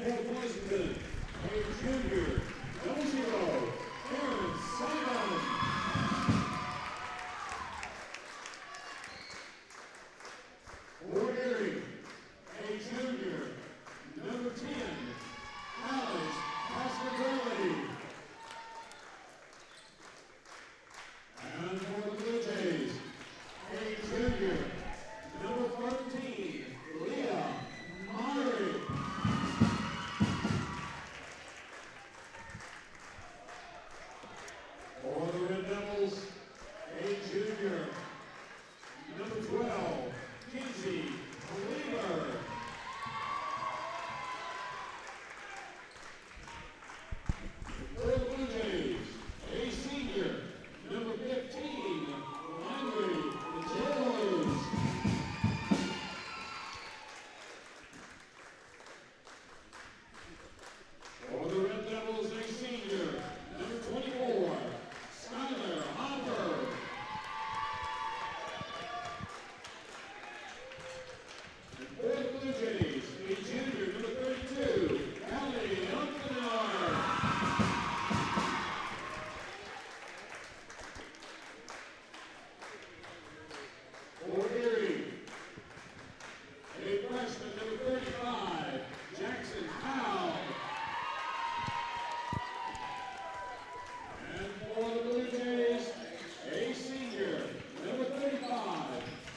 for Pleasanton, a junior, double zero, Aaron Simon. For Erie, a junior, number 10, Alex Pasquarelli. And for the Blue Jays, a junior, number 13, Leah Myrie. For the Red Devils, a junior, number 12, Kinsey Weaver. For the Blue Jays, a senior, number 15, Landry Jones. For the Red Devils, a senior, number 24, Skylar Hopper. And for the Blue Jays, a junior, number 32, Allie Unkenar. For Erie, a freshman, number 35, Jackson Powell. And for the Blue Jays, a senior, number 35,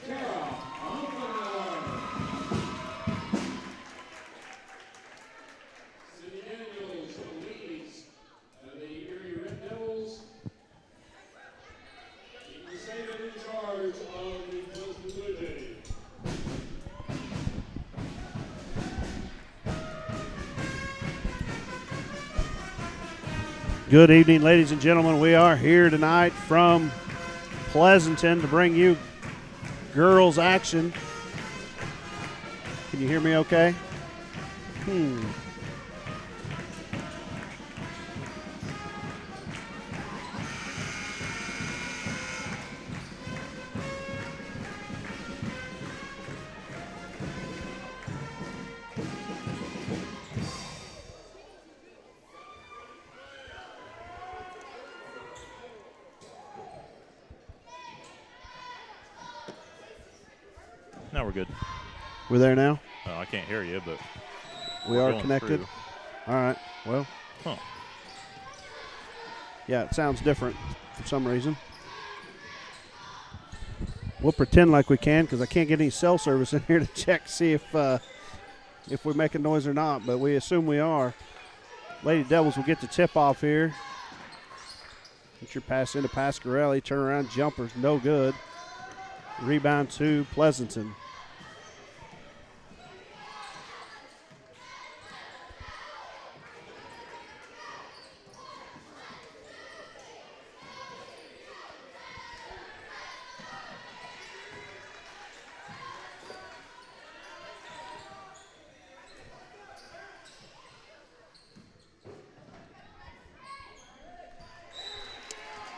Tara Unkenar. Cindy Daniels leads the Erie Red Devils. Keep Saban in charge of the Pleasanton Blue Jays. Good evening, ladies and gentlemen. We are here tonight from Pleasanton to bring you girls action. Can you hear me okay? Now we're good. We're there now? I can't hear you, but We we're are going connected? through. All right. Well, Huh. yeah, it sounds different for some reason. We'll pretend like we can because I can't get any cell service in here to check, see if we're making noise or not, but we assume we are. Lady Devils will get the tip off here. Get your pass into Pasquarelli. Turnaround jumper's no good. Rebound to Pleasanton.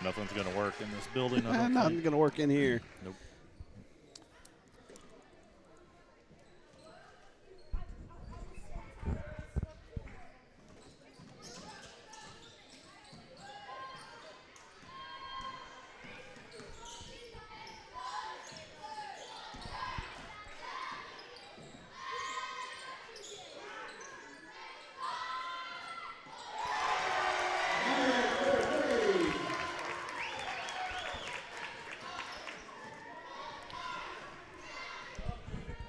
Nothing's going to work in this building. I don't Nothing's think. going to work in here. Nope.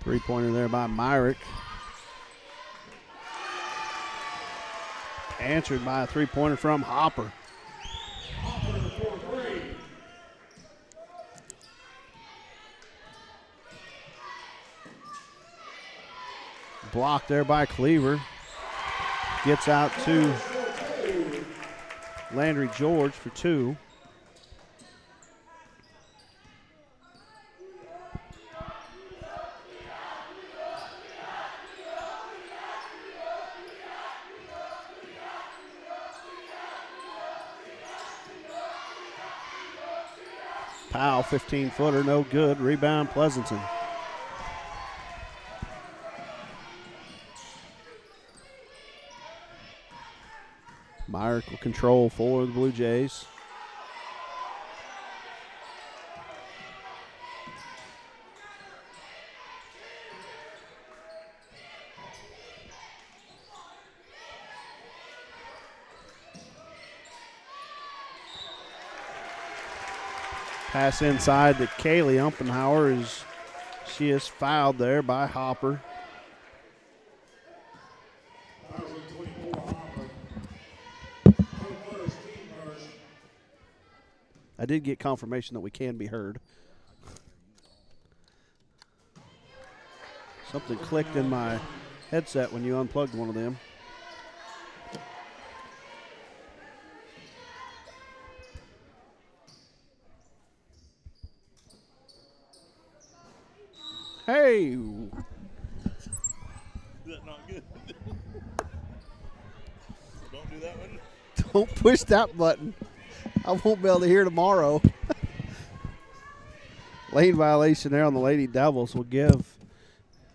Three-pointer there by Myrick. Answered by a three-pointer from Hopper. Blocked there by Cleaver. Gets out to Landry George for two. Powell, 15-footer, no good. Rebound, Pleasanton. – Myrick will control for the Blue Jays. Pass inside to Kaylee Umpenhauer. She is fouled there by Hopper. I did get confirmation that we can be heard. Something clicked in my headset when you unplugged one of them. Hey! Is that not good? So don't do that one. Don't push that button. I won't be able to hear tomorrow. Lane violation there on the Lady Devils. Will give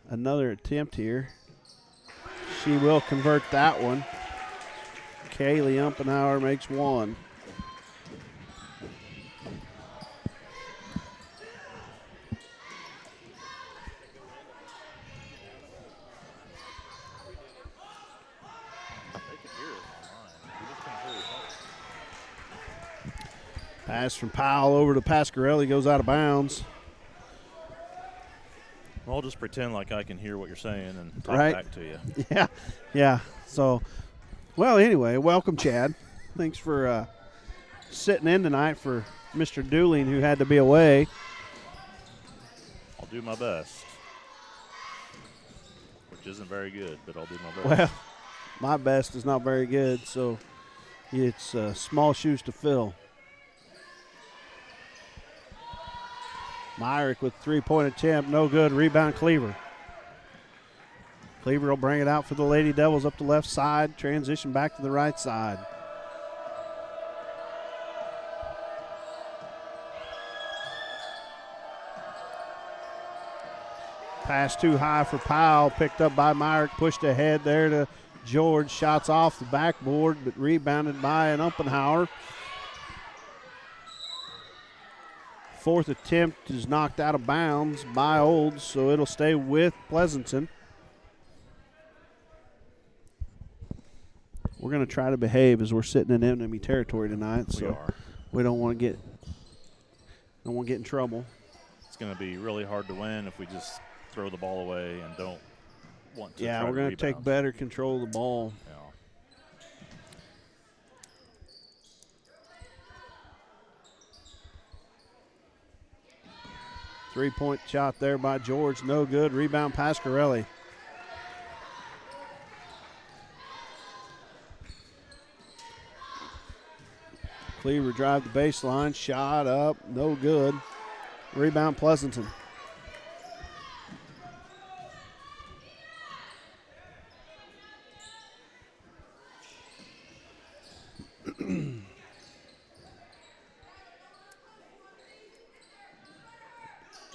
another attempt here. She will convert that one. Kaylee Umpenhauer makes one. Pass from Powell over to Pasquarelli, goes out of bounds. Well, I'll just pretend like I can hear what you're saying and talk Right. back to you. Yeah. So, well, anyway, welcome, Chad. Thanks for sitting in tonight for Mr. Dooling, who had to be away. I'll do my best, which isn't very good, but I'll do my best. Well, my best is not very good, so it's small shoes to fill. Myrick with three-point attempt, no good. Rebound, Cleaver. Cleaver will bring it out for the Lady Devils up the left side. Transition back to the right side. Pass too high for Powell. Picked up by Myrick. Pushed ahead there to George. Shots off the backboard, but rebounded by an Umpenhauer. Fourth attempt is knocked out of bounds by Olds, so it'll stay with Pleasanton. We're going to try to behave as we're sitting in enemy territory tonight, so we don't want to get in trouble. It's going to be really hard to win if we just throw the ball away and don't want to. Yeah, we're going to take better control of the ball. Yeah. Three-point shot there by George, no good. Rebound, Pasquarelli. Cleaver drive the baseline, shot up, no good. Rebound, Pleasanton.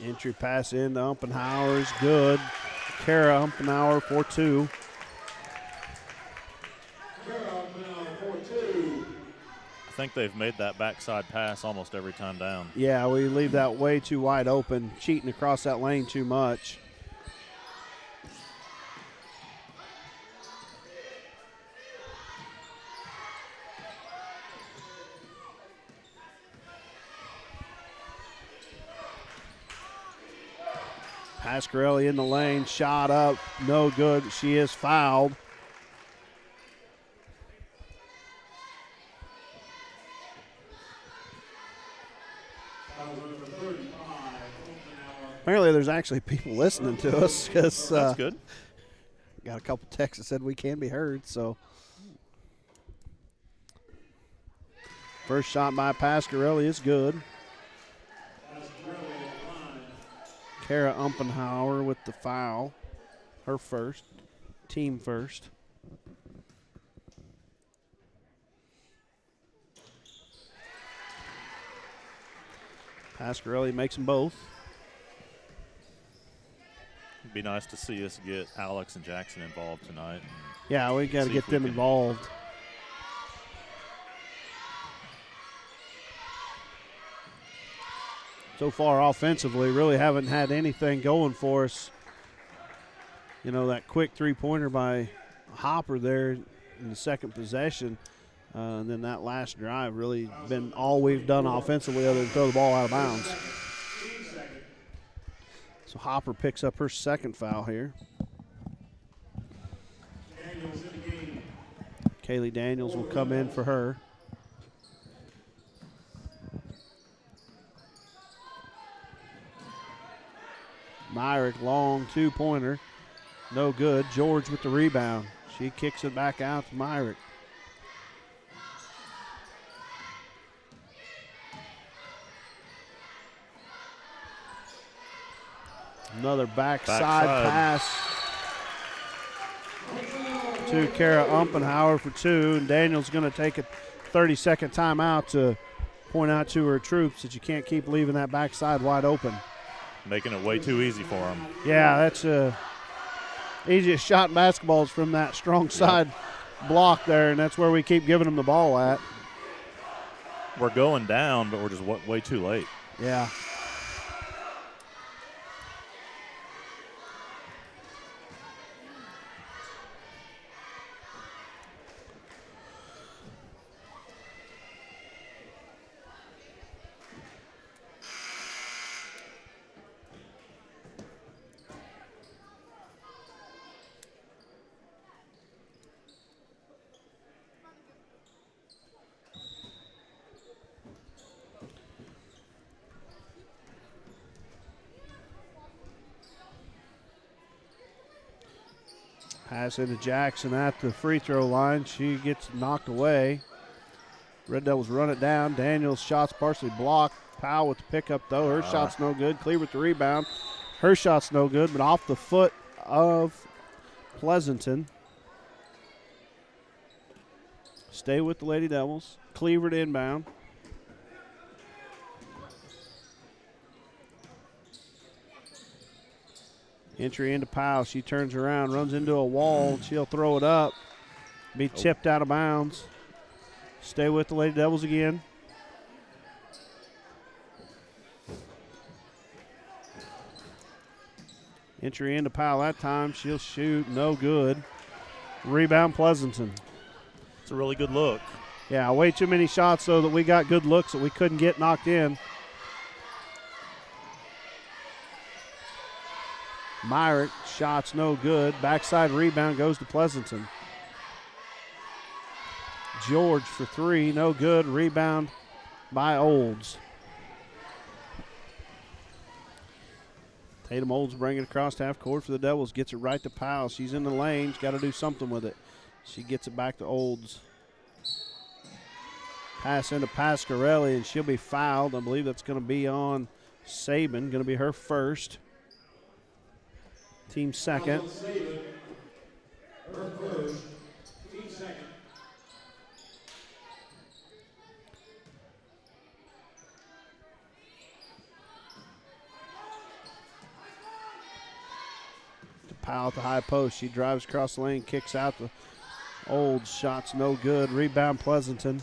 Entry pass into Umpenhauer is good. Kara Umpenhauer for two. I think they've made that backside pass almost every time down. Yeah, we leave that way too wide open, cheating across that lane too much. Pasquarelli in the lane, shot up, no good. She is fouled. Apparently there's actually people listening to us because That's good. Got a couple texts that said we can be heard. So first shot by Pasquarelli is good. Kara Umpenhauer with the foul. Her first. Team first. Pasquarelli makes them both. It'd be nice to see us get Alex and Jackson involved tonight. Yeah, we got to get them involved. so far offensively. Really haven't had anything going for us. You know, that quick three-pointer by Hopper there in the second possession. And then that last drive really been all we've done offensively other than throw the ball out of bounds. So Hopper picks up her second foul here. Kaylee Daniels will come in for her. Myrick, long two-pointer. No good. George with the rebound. She kicks it back out to Myrick. Another backside pass to Kara Umpenhauer for two. And Daniel's going to take a 30-second timeout to point out to her troops that you can't keep leaving that backside wide open. Making it way too easy for them. Yeah, that's easiest shot in basketball is from that strong side block there, and that's where we keep giving them the ball at. We're going down, but we're just way too late. Yeah. Pass into Jackson at the free throw line. She gets knocked away. Red Devils run it down. Daniels' shot's partially blocked. Powell with the pickup, though. Her shot's no good. Cleaver with the rebound. Her shot's no good, but off the foot of Pleasanton. Stay with the Lady Devils. Cleaver to inbound. Entry into Powell. She turns around, runs into a wall. She'll throw it up. Be tipped out of bounds. Stay with the Lady Devils again. Entry into Powell that time. She'll shoot. No good. Rebound Pleasanton. It's a really good look. Yeah, way too many shots, though, that we got good looks that we couldn't get knocked in. Myrick, shots no good. Backside rebound goes to Pleasanton. George for three, no good. Rebound by Olds. Tatum Olds bringing it across half court for the Devils. Gets it right to Powell. She's in the lane. She's got to do something with it. She gets it back to Olds. Pass into Pasquarelli, and she'll be fouled. I believe that's going to be on Saban. Going to be her first. Team second. Powell at the high post. She drives across the lane, kicks out the Old. Shot's no good. Rebound Pleasanton.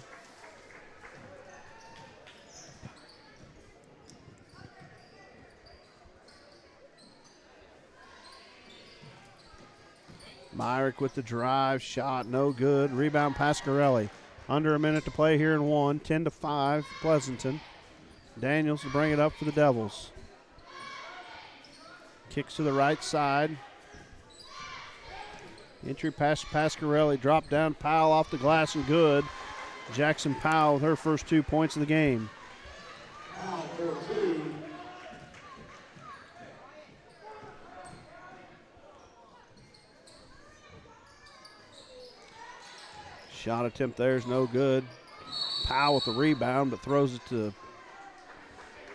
Myrick with the drive, shot no good. Rebound Pasquarelli. Under a minute to play here in one. 10-5 Pleasanton. Daniels to bring it up for the Devils. Kicks to the right side. Entry pass Pasquarelli. Drop down. Powell off the glass and good. Jackson Powell with her first 2 points of the game. Shot attempt there is no good. Powell with the rebound, but throws it to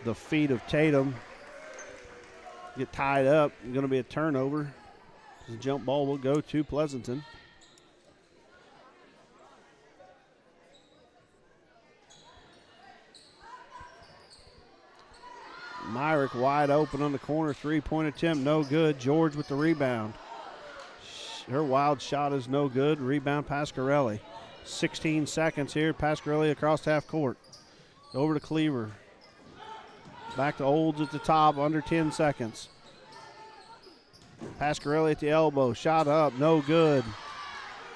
the feet of Tatum. Get tied up. Going to be a turnover. The jump ball will go to Pleasanton. Myrick wide open on the corner. Three-point attempt, no good. George with the rebound. Her wild shot is no good. Rebound Pasquarelli. 16 seconds here. Pasquarelli across half court. Over to Cleaver. Back to Olds at the top, under 10 seconds. Pasquarelli at the elbow, shot up, no good.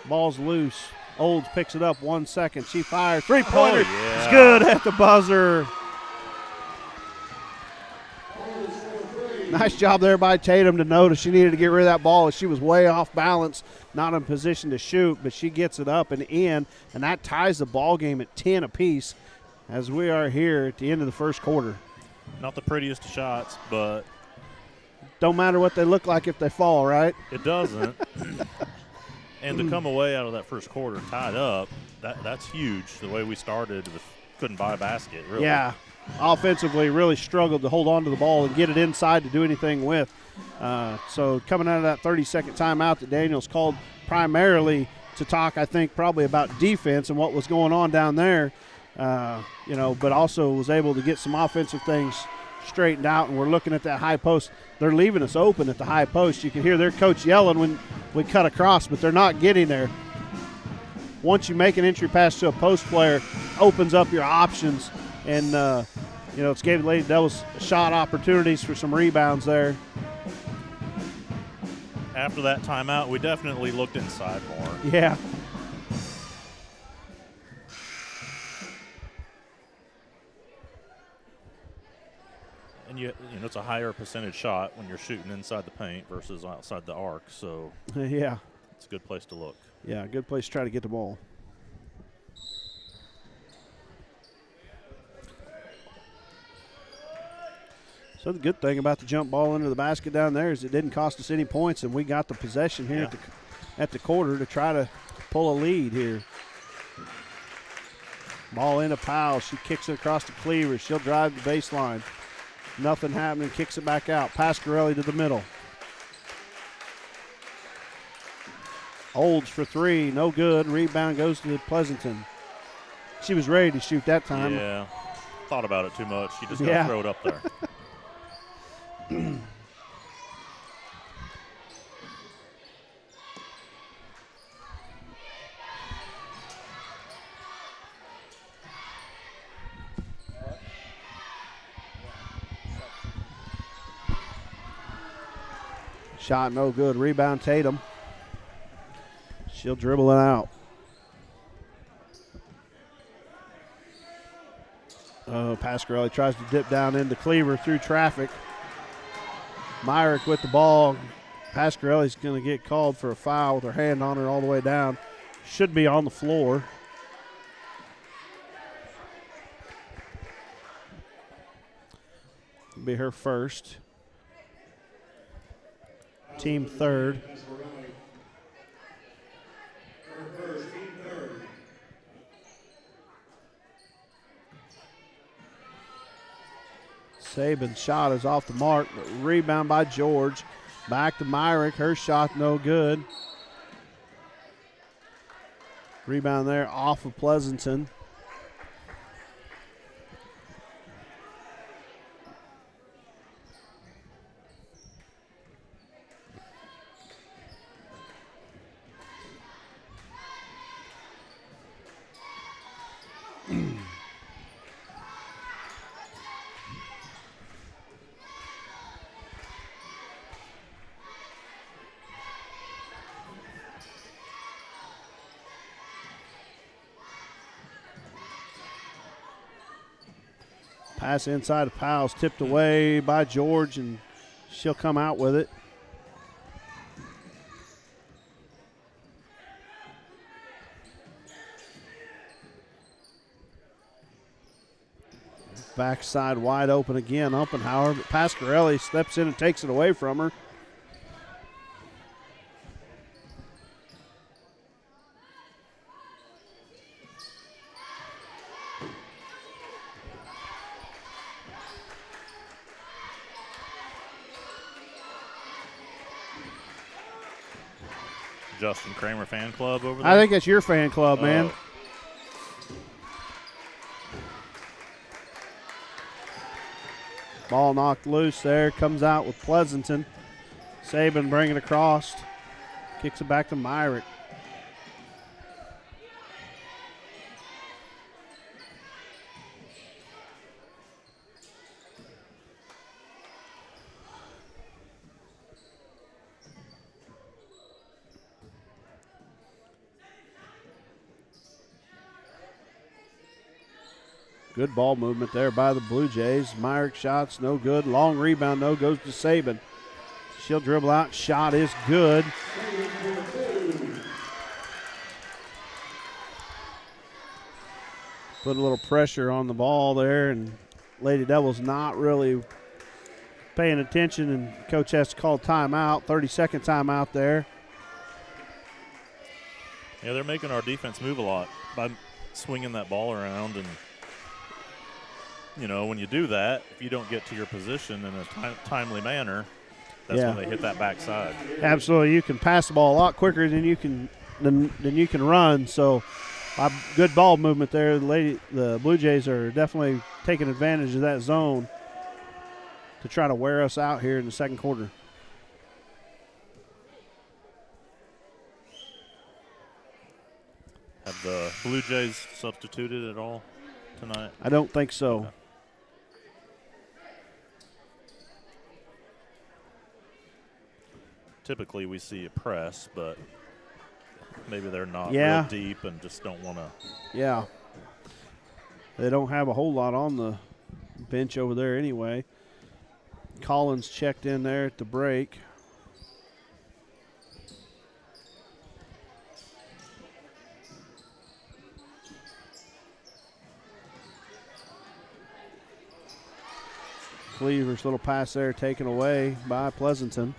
Ball's loose. Olds picks it up, 1 second. She fires, three-pointer. It's good at the buzzer. Nice job there by Tatum to notice she needed to get rid of that ball. She was way off balance, not in position to shoot, but she gets it up and in, and that ties the ball game at 10 apiece as we are here at the end of the first quarter. Not the prettiest shots, but don't matter what they look like if they fall, right? It doesn't. And to come away out of that first quarter tied up, that's huge. The way we started, couldn't buy a basket, really. Yeah. Offensively, really struggled to hold on to the ball and get it inside to do anything with. So coming out of that 30-second timeout that Daniels called primarily to talk, I think, probably about defense and what was going on down there, but also was able to get some offensive things straightened out, and we're looking at that high post. They're leaving us open at the high post. You can hear their coach yelling when we cut across, but they're not getting there. Once you make an entry pass to a post player, opens up your options, and it's gave Lady Devils shot opportunities for some rebounds there. After that timeout, we definitely looked inside more. Yeah. And it's a higher percentage shot when you're shooting inside the paint versus outside the arc, so yeah, it's a good place to look. Yeah, good place to try to get the ball. So the good thing about the jump ball into the basket down there is it didn't cost us any points, and we got the possession here at the quarter to try to pull a lead here. Ball into Powell. She kicks it across the cleaver. She'll drive the baseline. Nothing happening. Kicks it back out. Pasquarelli to the middle. Olds for three. No good. Rebound goes to Pleasanton. She was ready to shoot that time. Yeah. Thought about it too much. She just got to throw it up there. Shot no good. Rebound Tatum. She'll dribble it out. Pasquarelli tries to dip down into Cleaver through traffic. Myrick with the ball. Pasquarelli's going to get called for a foul with her hand on her all the way down. Should be on the floor. It'll be her first. Team third. Saban's shot is off the mark, but rebound by George. Back to Myrick. Her shot no good. Rebound there off of Pleasanton. Pass inside of Powell's, tipped away by George, and she'll come out with it. Backside wide open again, Umpenhauer, but Pasquarelli steps in and takes it away from her. Justin Kramer fan club over there? I think that's your fan club, man. Ball knocked loose there. Comes out with Pleasanton. Saban bringing it across. Kicks it back to Myrick. Good ball movement there by the Blue Jays. Myrick shots, no good. Long rebound, no, goes to Saban. She'll dribble out. Shot is good. Put a little pressure on the ball there, and Lady Devils not really paying attention, and coach has to call timeout, 30-second timeout there. Yeah, they're making our defense move a lot by swinging that ball around, and you know, when you do that, if you don't get to your position in a timely manner, that's when they hit that backside. Absolutely, you can pass the ball a lot quicker than you can run. So, good ball movement there. The Blue Jays are definitely taking advantage of that zone to try to wear us out here in the second quarter. Have the Blue Jays substituted at all tonight? I don't think so. Okay. Typically we see a press, but maybe they're not real deep and just don't want to. Yeah. They don't have a whole lot on the bench over there anyway. Collins checked in there at the break. Cleaver's little pass there taken away by Pleasanton.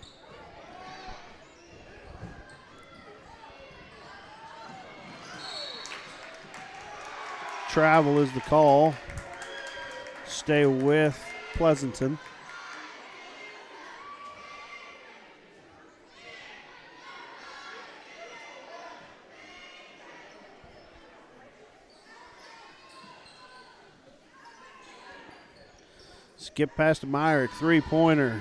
Travel is the call. Stay with Pleasanton. Skip past to Myrick, three-pointer.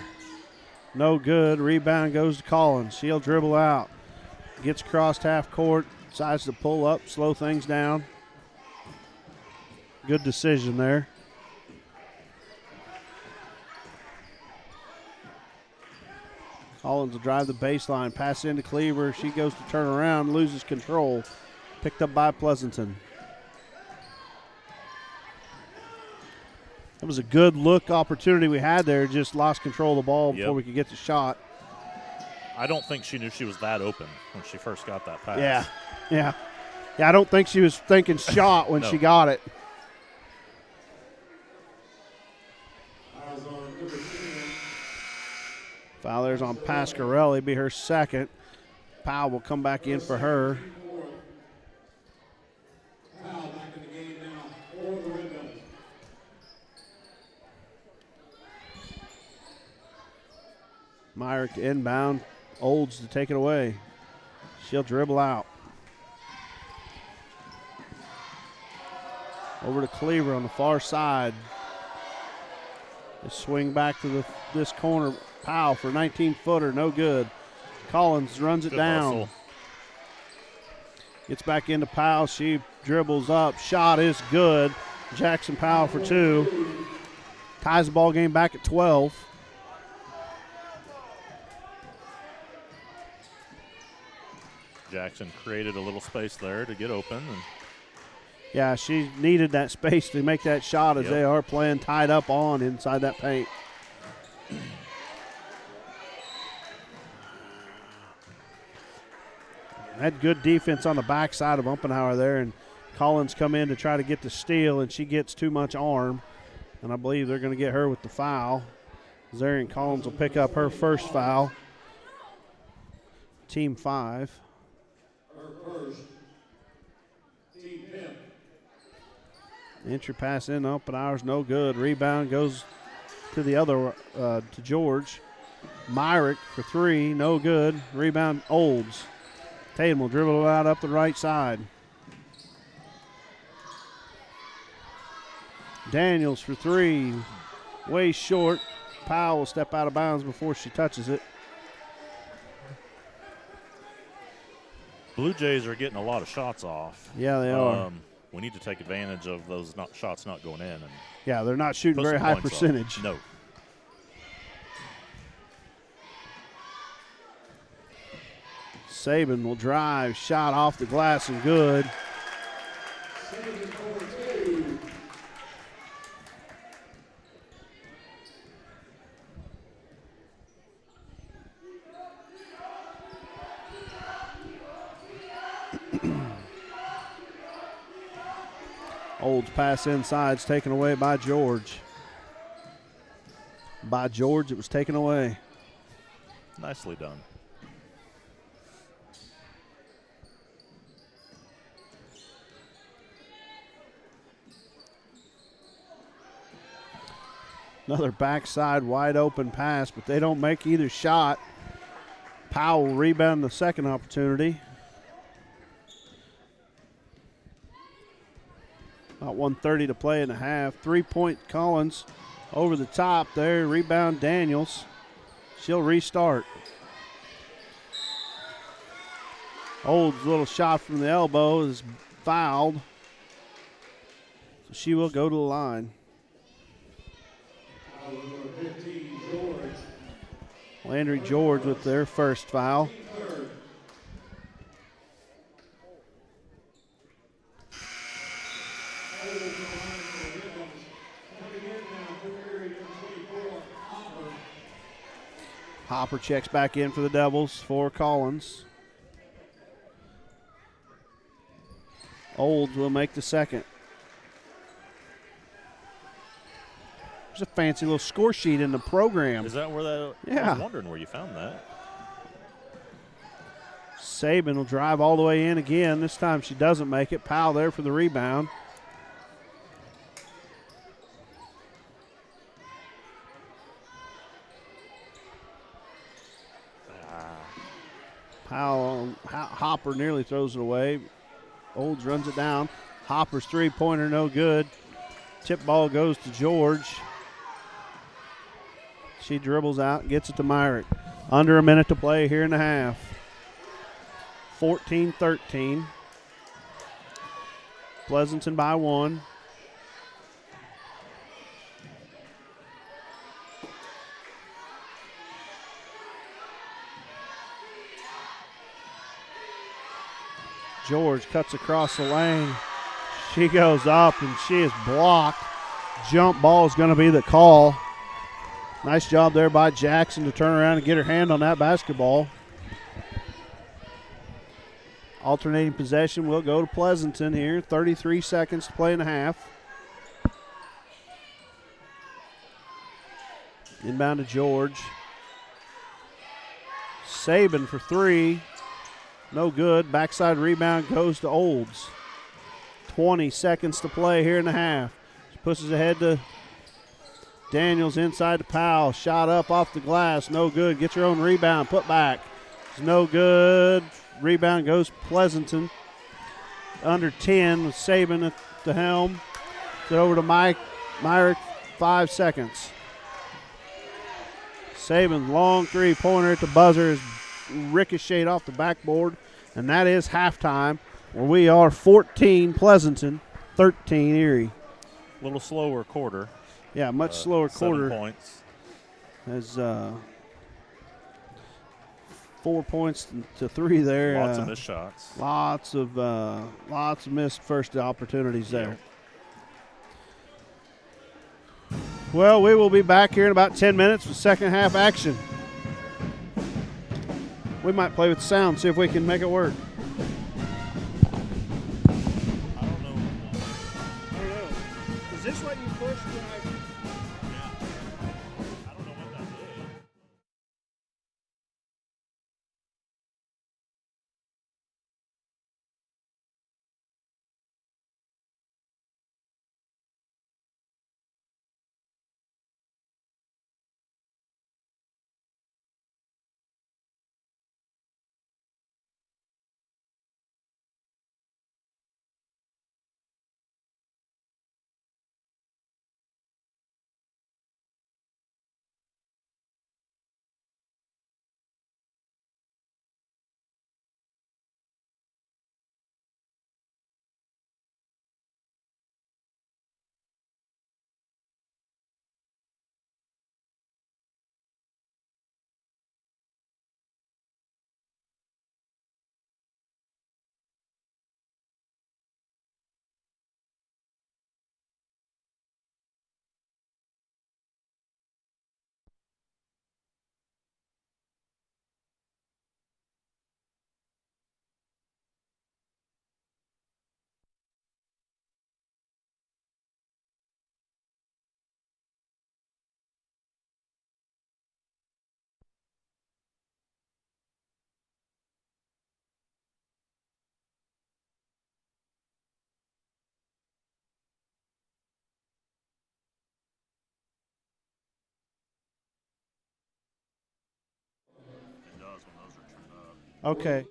No good. Rebound goes to Collins. She'll dribble out. Gets crossed half court. Decides to pull up, slow things down. Good decision there. Collins will drive the baseline. Pass into Cleaver. She goes to turn around, loses control. Picked up by Pleasanton. That was a good look opportunity we had there. Just lost control of the ball before we could get the shot. I don't think she knew she was that open when she first got that pass. Yeah, I don't think she was thinking shot when she got it. Foul there's on Pasquarelli, be her second. Powell will come back in for her. Myrick inbound. Olds to take it away. She'll dribble out. Over to Cleaver on the far side. They swing back to this corner. Powell for 19-footer, no good. Collins runs it down. Hustle. Gets back into Powell. She dribbles up. Shot is good. Jackson Powell for two. Ties the ball game back at 12. Jackson created a little space there to get open. And yeah, she needed that space to make that shot as they are playing tied up on inside that paint. Had good defense on the backside of Umpenhauer there, and Collins come in to try to get the steal, and she gets too much arm, and I believe they're going to get her with the foul. Zarian Collins will pick up her first foul. Team 5. Entry pass in, Umpenhauer's no good. Rebound goes to the other, to George. Myrick for three, no good. Rebound, Olds. Tatum will dribble it out up the right side. Daniels for three, way short. Powell will step out of bounds before she touches it. Blue Jays are getting a lot of shots off. Yeah, they are. We need to take advantage of those shots not going in. And yeah, they're not shooting very high percentage. No. Saban will drive, shot off the glass and good. Olds pass inside. It's taken away by George. By George, it was taken away. Nicely done. Another backside wide open pass, but they don't make either shot. Powell will rebound the second opportunity. About 1:30 to play in the half. 3-point Collins over the top there. Rebound Daniels. She'll restart. Old's little shot from the elbow is fouled. So she will go to the line. Landry George with their first foul. Hopper checks back in for the Devils for Collins. Olds will make the second. There's a fancy little score sheet in the program. Is that where that? Yeah. I was wondering where you found that. Saban will drive all the way in again. This time she doesn't make it. Powell there for the rebound. Powell, Hopper nearly throws it away. Olds runs it down. Hopper's three-pointer, no good. Tip ball goes to George. She dribbles out, gets it to Myrick. Under a minute to play here in the half. 14-13. Pleasanton by 1. George cuts across the lane. She goes up and she is blocked. Jump ball is going to be the call. Nice job there by Jackson to turn around and get her hand on that basketball. Alternating possession will go to Pleasanton here. 33 seconds to play in the half. Inbound to George. Saban for three. No good. Backside rebound goes to Olds. 20 seconds to play here in the half. She pushes ahead to Daniels inside to Powell. Shot up off the glass. No good. Gets her own rebound. Put back. It's no good. Rebound goes Pleasanton. Under 10 with Saban at the helm. Get over to Myrick. 5 seconds. Saban's long three-pointer at the buzzer is ricocheted off the backboard, and that is halftime, where we are 14 Pleasanton, 13 Erie. A little slower quarter. Yeah, much slower quarter. 7 points. As 4 points to 3 there. Lots of missed shots. Lots of missed first opportunities there. Well, we will be back here in about 10 minutes with second half action. We might play with sound, see if we can make it work. I don't know. Is this what you pushed when I Okay.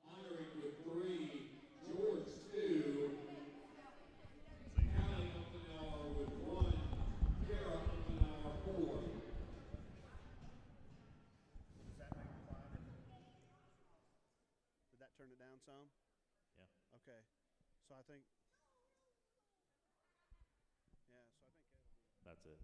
Honoring with 3, George 2, Callie Umpenauer with 1, Kara Umpenauer 4. Did that turn it down some? Yeah. Okay. So I think. Yeah. So I think that'll be. That's it.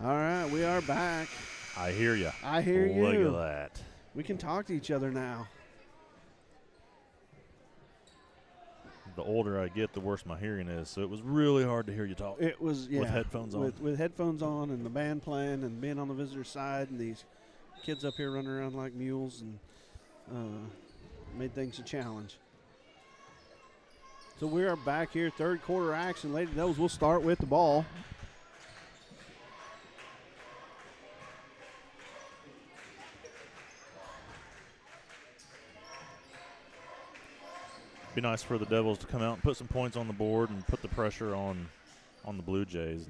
All right, we are back. I hear you. I hear you. Look at that. We can talk to each other now. The older I get, the worse my hearing is. So it was really hard to hear you talk. It was, yeah. With headphones on. With headphones on and the band playing and being on the visitor side and these kids up here running around like mules and made things a challenge. So we are back here, third quarter action. Lady Devils will start with the ball. Be nice for the Devils to come out and put some points on the board and put the pressure on the Blue Jays.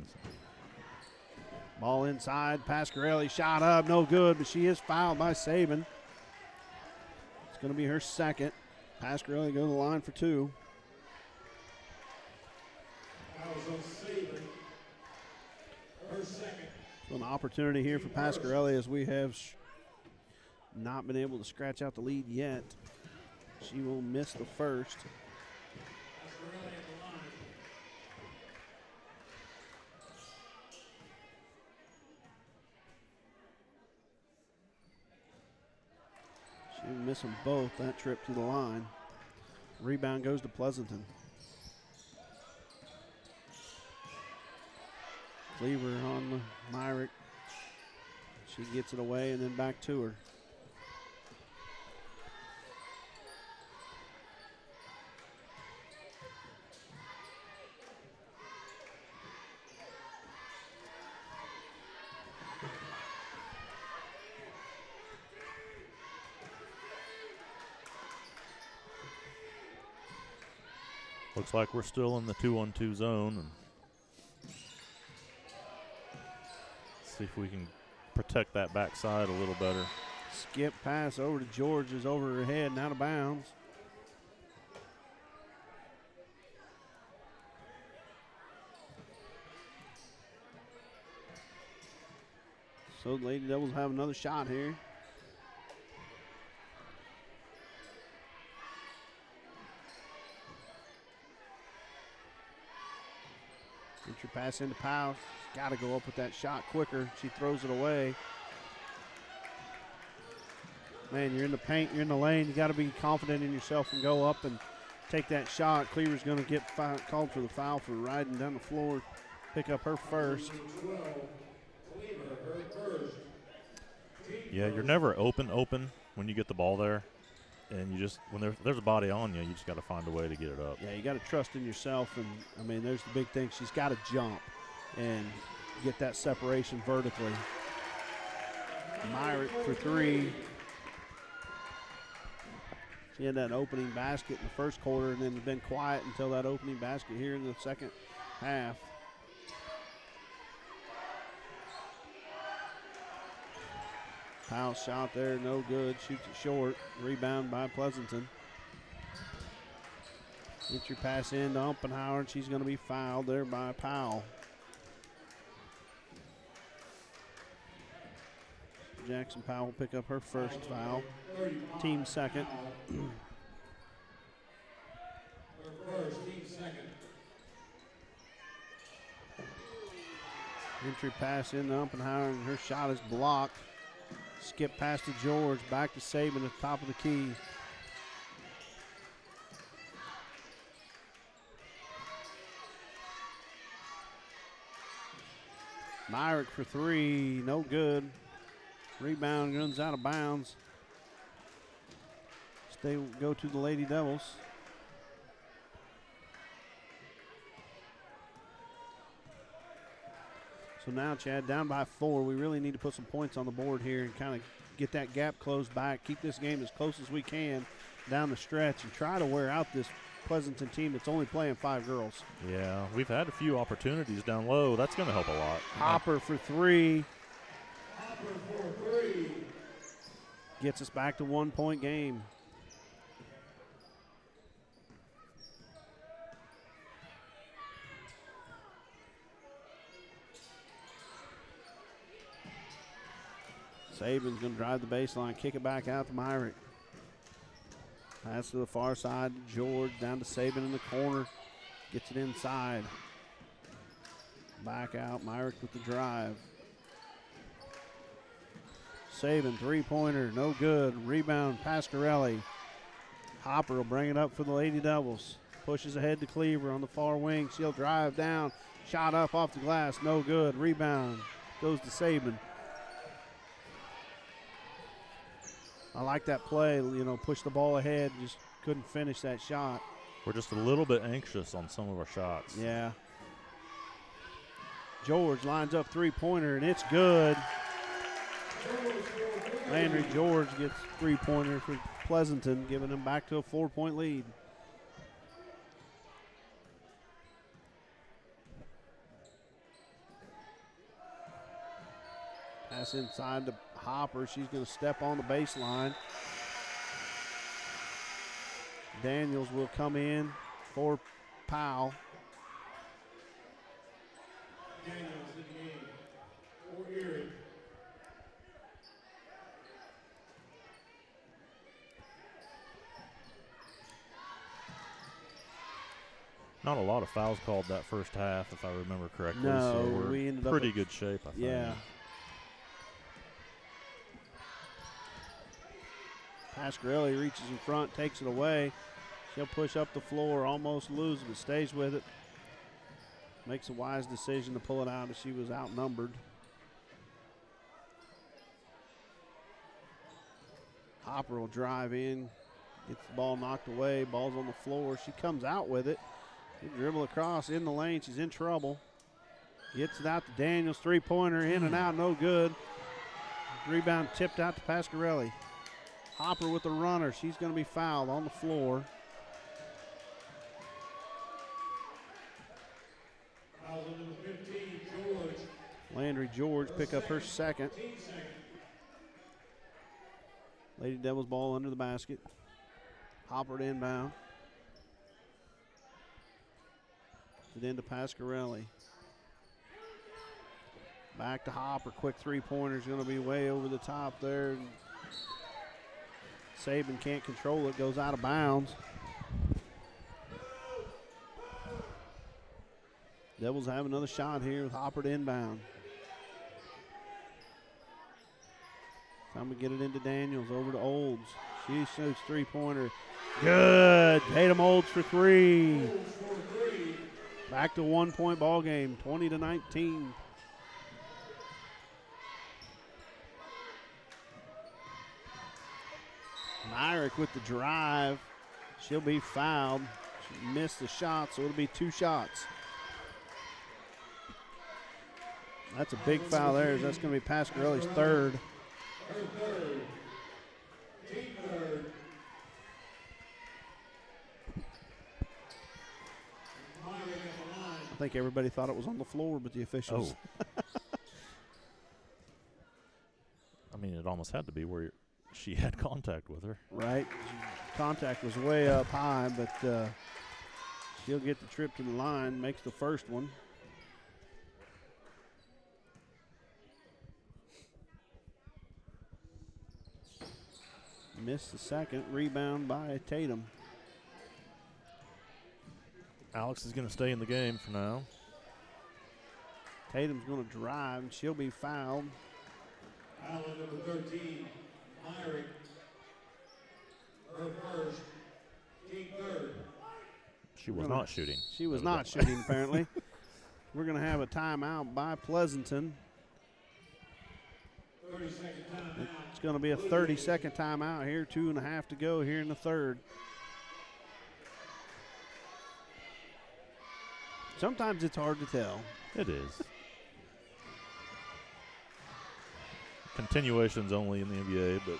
Ball inside, Pasquarelli shot up, no good, but she is fouled by Saban. It's going to be her second. Pasquarelli go to the line for 2. So an opportunity here for Pasquarelli as we have not been able to scratch out the lead yet. She will miss the first. She will miss them both that trip to the line. Rebound goes to Pleasanton. Cleaver on the Myrick. She gets it away and then back to her. Looks like we're still in the 2-on-2 zone. And see if we can protect that backside a little better. Skip pass over to George is over her head and out of bounds. So the Lady Devils have another shot here. Entry pass into Powell. She's got to go up with that shot quicker. She throws it away. Man, you're in the paint, you're in the lane. You got to be confident in yourself and go up and take that shot. Cleaver's going to get called for the foul for riding down the floor. Pick up her first. Yeah, you're never open when you get the ball there. And you just, when there's a body on you, you just got to find a way to get it up. Yeah, you got to trust in yourself. And, I mean, there's the big thing. She's got to jump and get that separation vertically. Myrick for 3. She had that opening basket in the first quarter and then been quiet until that opening basket here in the second half. Powell shot there, no good. Shoots it short. Rebound by Pleasanton. Entry pass in to Umpenhauer, and she's going to be fouled there by Powell. Jackson Powell will pick up her first foul. Team second. Entry pass in to Umpenhauer, and her shot is blocked. Skip pass to George, back to Saban at the top of the key. Myrick for 3, no good. Rebound runs out of bounds. Go to the Lady Devils. So now, Chad, down by 4. We really need to put some points on the board here and kind of get that gap closed back, keep this game as close as we can down the stretch, and try to wear out this Pleasanton team that's only playing 5 girls. Yeah, we've had a few opportunities down low. That's going to help a lot. Hopper for 3. Hopper for 3. Gets us back to 1-point game. Saban's going to drive the baseline, kick it back out to Myrick. Pass to the far side to George, down to Saban in the corner. Gets it inside. Back out, Myrick with the drive. Saban, three-pointer, no good. Rebound, Pasquarelli. Hopper will bring it up for the Lady Devils. Pushes ahead to Cleaver on the far wing. She'll drive down. Shot up off the glass, no good. Rebound goes to Saban. I like that play, push the ball ahead, just couldn't finish that shot. We're just a little bit anxious on some of our shots. Yeah. George lines up three-pointer, and it's good. Landry George gets three-pointer for Pleasanton, giving them back to a 4-point lead. Pass inside to Hopper. She's going to step on the baseline. Daniels will come in for Powell. Daniels in the game for Erie. Not a lot of fouls called that first half, if I remember correctly. No, so we're we ended up pretty good shape, I think. Yeah. Pasquarelli reaches in front, takes it away. She'll push up the floor, almost loses, but stays with it. Makes a wise decision to pull it out as she was outnumbered. Hopper will drive in, gets the ball knocked away, ball's on the floor. She comes out with it. She dribble across in the lane, she's in trouble. Gets it out to Daniels, three-pointer, in and out, no good. Rebound tipped out to Pasquarelli. Hopper with the runner, she's going to be fouled on the floor. Foul on number 15, George. Landry George pick up her second. Lady Devils ball under the basket. Hopper to inbound. It into Pasquarelli. Back to Hopper. Quick three-pointer is going to be way over the top there. Saban can't control it. Goes out of bounds. Devils have another shot here with Hopper to inbound. Time to get it into Daniels. Over to Olds. She shoots three-pointer. Good. Tatum Olds for three. Back to 1 point ball game, 20-19. Myrick with the drive. She'll be fouled. She missed the shot, so it'll be two shots. That's a big foul there. That's going to be Pasquarelli's third. I think everybody thought it was on the floor, but the officials. Oh. I mean, it almost had to be where she had contact with her. Right. Contact was way up high, but she'll get the trip to the line, makes the first one. Missed the second. Rebound by Tatum. Alex is going to stay in the game for now. Tatum's going to drive, and she'll be fouled. Foul on number 13, Myrick. Her first, team third. She was not shooting. She was not shooting, apparently. We're going to have a timeout by Pleasanton. 30-second timeout. It's going to be a 30-second timeout here. 2.5 to go here in the third. Sometimes it's hard to tell. It is. Continuation's only in the NBA, but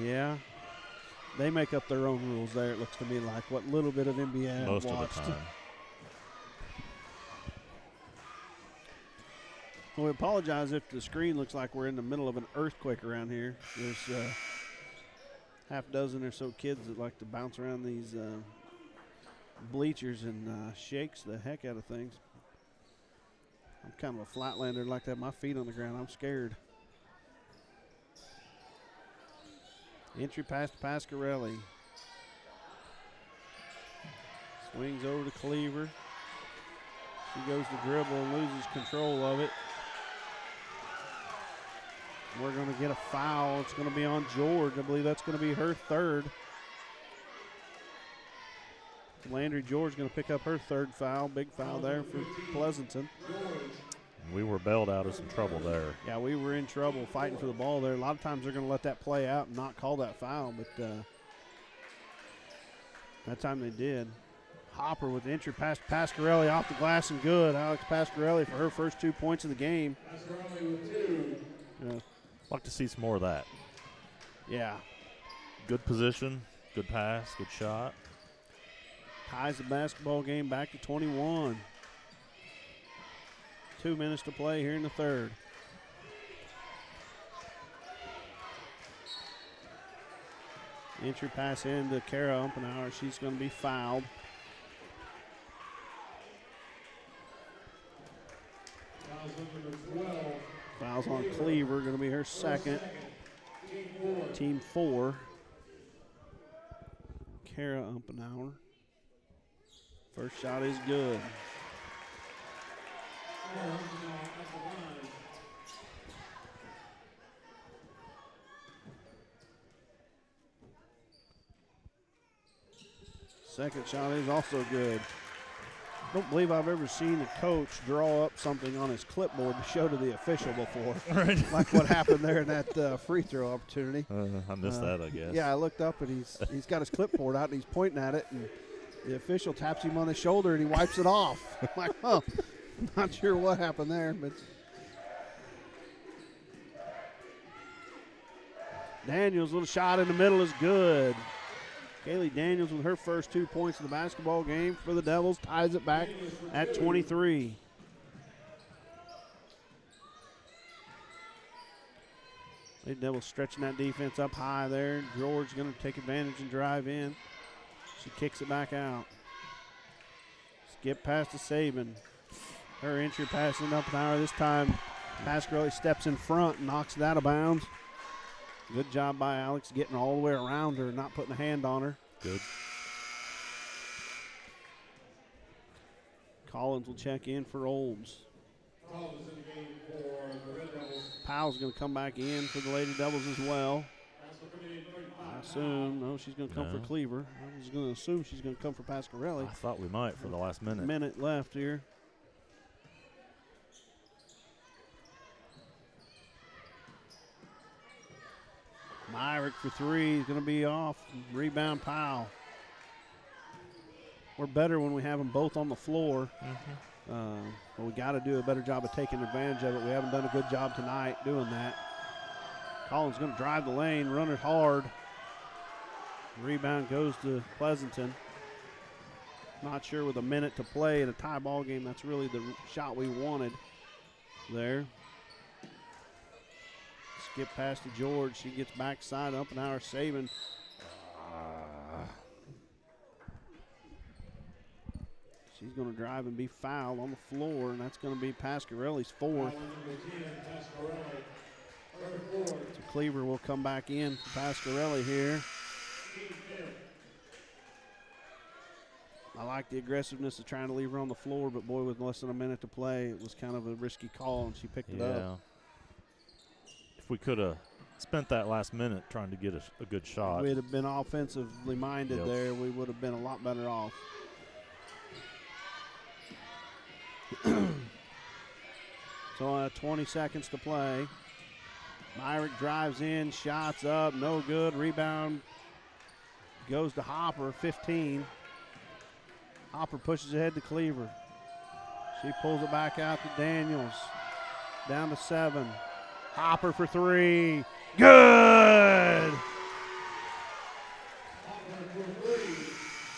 yeah. They make up their own rules there, it looks to me like, what little bit of NBA I've most watched. of the time. Well, we apologize if the screen looks like we're in the middle of an earthquake around here. There's half dozen or so kids that like to bounce around these bleachers and shakes the heck out of things. I'm kind of a flatlander, like to have my feet on the ground. I'm scared. Entry pass to Pasquarelli. Swings over to Cleaver. She goes to dribble and loses control of it. We're going to get a foul. It's going to be on George. I believe that's going to be her third. Landry George going to pick up her third foul. Big foul there for Pleasanton. We were bailed out of some trouble there. Yeah, we were in trouble fighting for the ball there. A lot of times they're going to let that play out and not call that foul, but that time they did. Hopper with the entry pass to Pasquarelli off the glass and good. Alex Pasquarelli for her first 2 points of the game. Like to see some more of that. Yeah. Good position, good pass, good shot. Ties the basketball game back to 21. 2 minutes to play here in the third. Entry pass into Kara Umpenauer. She's going to be fouled. Fouls on Cleaver, going to be her second. Team 4. Kara Umpenauer. First shot is good. Second shot is also good. Don't believe I've ever seen a coach draw up something on his clipboard to show to the official before. Right. Like what happened there in that free throw opportunity. I missed that, I guess. Yeah, I looked up and he's got his clipboard out and he's pointing at it, and the official taps him on the shoulder and he wipes it off. I'm like, oh, not sure what happened there, but Daniels' little shot in the middle is good. Kaylee Daniels with her first 2 points of the basketball game for the Devils ties it back at 23. The Devils stretching that defense up high there. George going to take advantage and drive in. She kicks it back out. Skip past to Saban. Her entry pass in up an hour. This time Pasquarelli steps in front and knocks it out of bounds. Good job by Alex getting all the way around her, not putting a hand on her. Good. Collins will check in for Olds. Powell's going to come back in for the Lady Devils as well. I assume, no, she's going to come for Cleaver. I was going to assume she's going to come for Pasquarelli. I thought we might for the last minute. Minute left here. Myrick for three. He's going to be off. Rebound Powell. We're better when we have them both on the floor. But we got to do a better job of taking advantage of it. We haven't done a good job tonight doing that. Collins going to drive the lane, run it hard. Rebound goes to Pleasanton. Not sure with a minute to play in a tie ball game. That's really the shot we wanted there. Skip past to George. She gets backside up an hour saving. She's going to drive and be fouled on the floor, and that's going to be Pasquarelli's fourth. So Cleaver will come back in for Pasquarelli here. I like the aggressiveness of trying to leave her on the floor, but boy, with less than a minute to play, it was kind of a risky call, and she picked it up. If we could have spent that last minute trying to get a good shot. If we'd have been offensively minded there, we would have been a lot better off. So 20 seconds to play. Myrick drives in, shots up, no good. Rebound goes to Hopper, 15. Hopper pushes ahead to Cleaver. She pulls it back out to Daniels. Down to 7. Hopper for three. Good!